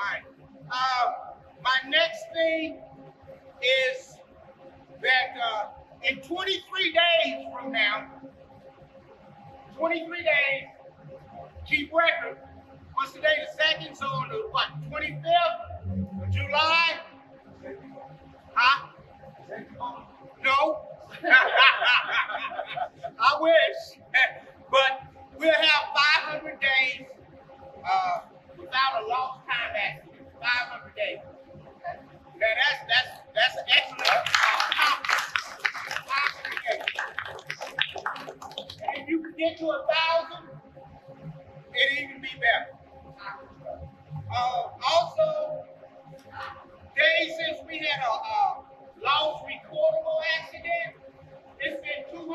right. My next thing is that in 23 days from now, 23 days, keep record. What's today, the 2nd? So on the, what, 25th of July? Huh? No. I wish. But we'll have 500 days without a lost time accident. 500 days. Now that's an excellent accomplishment. And if you can get to 1,000, it'd even be better. Also, days since we had a lost recordable accident, it's been 2